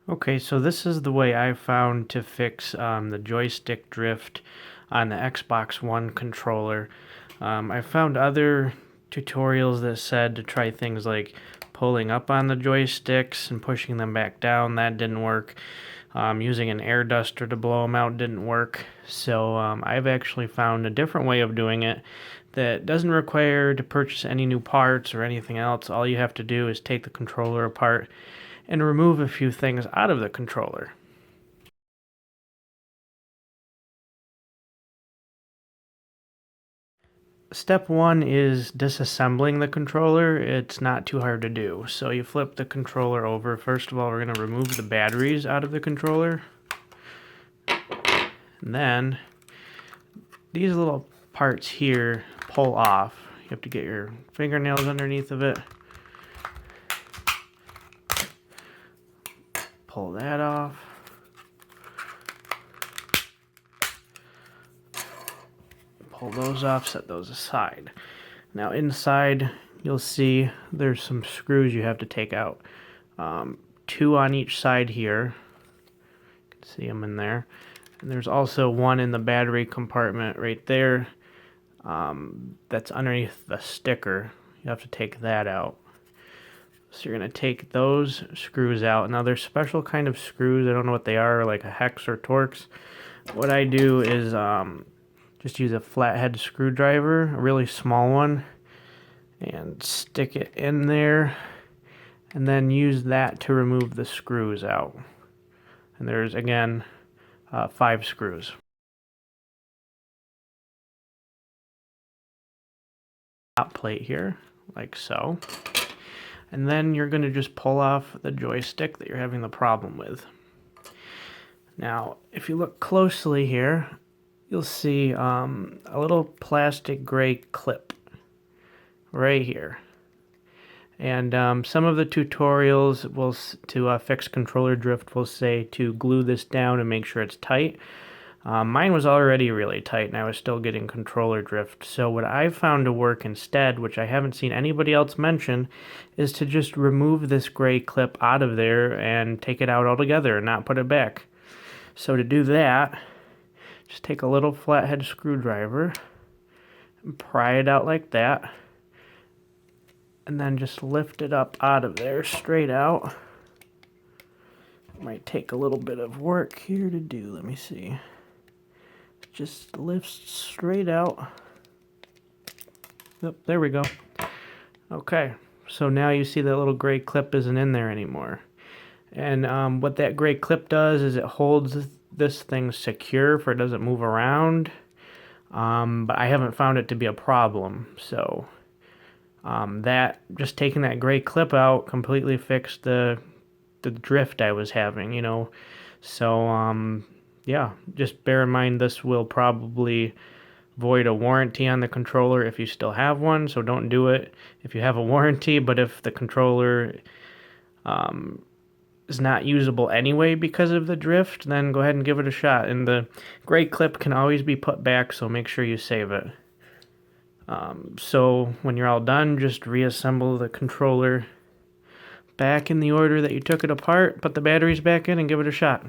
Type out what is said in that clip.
Okay, so this is the way I found to fix the joystick drift on the Xbox One controller. I found other tutorials that said to try things like pulling up on the joysticks and pushing them back down. That didn't work. Using an air duster to blow them out didn't work. So I've actually found a different way of doing it that doesn't require to purchase any new parts or anything else. All you have to do is take the controller apart and remove a few things out of the controller. Step one is disassembling the controller. It's not too hard to do. So you flip the controller over. First of all, we're going to remove the batteries out of the controller. And then these little parts here pull off. You have to get your fingernails underneath of it. Pull that off. Pull those off, set those aside. Now inside, you'll see there's some screws you have to take out. 2 on each side here. You can see them in there. And there's also one in the battery compartment right there. That's underneath the sticker. You have to take that out. So you're going to take those screws out. Now there's special kind of screws. I don't know what they are, like a hex or Torx. What I do is just use a flathead screwdriver, a really small one, and stick it in there, and then use that to remove the screws out. And there's, again, 5 screws. Top plate here, like so. And then you're going to just pull off the joystick that you're having the problem with. Now, if you look closely here, you'll see a little plastic gray clip right here. And some of the tutorials to fix controller drift will say to glue this down and make sure it's tight. Mine was already really tight and I was still getting controller drift. So what I've found to work instead, which I haven't seen anybody else mention, is to just remove this gray clip out of there and take it out altogether and not put it back. So to do that, just take a little flathead screwdriver and pry it out like that. And then just lift it up out of there, straight out. It might take a little bit of work here to do. Let me see. Just lifts straight out. Yep, there we go. Okay, so now you see that little gray clip isn't in there anymore. And what that gray clip does is it holds this thing secure for it doesn't move around. But I haven't found it to be a problem. So that just taking that gray clip out completely fixed the drift I was having, you know. So yeah, just bear in mind this will probably void a warranty on the controller if you still have one, so don't do it if you have a warranty. But if the controller is not usable anyway because of the drift, then go ahead and give it a shot. And the gray clip can always be put back, so make sure you save it. So when you're all done, just reassemble the controller back in the order that you took it apart, put the batteries back in, and give it a shot.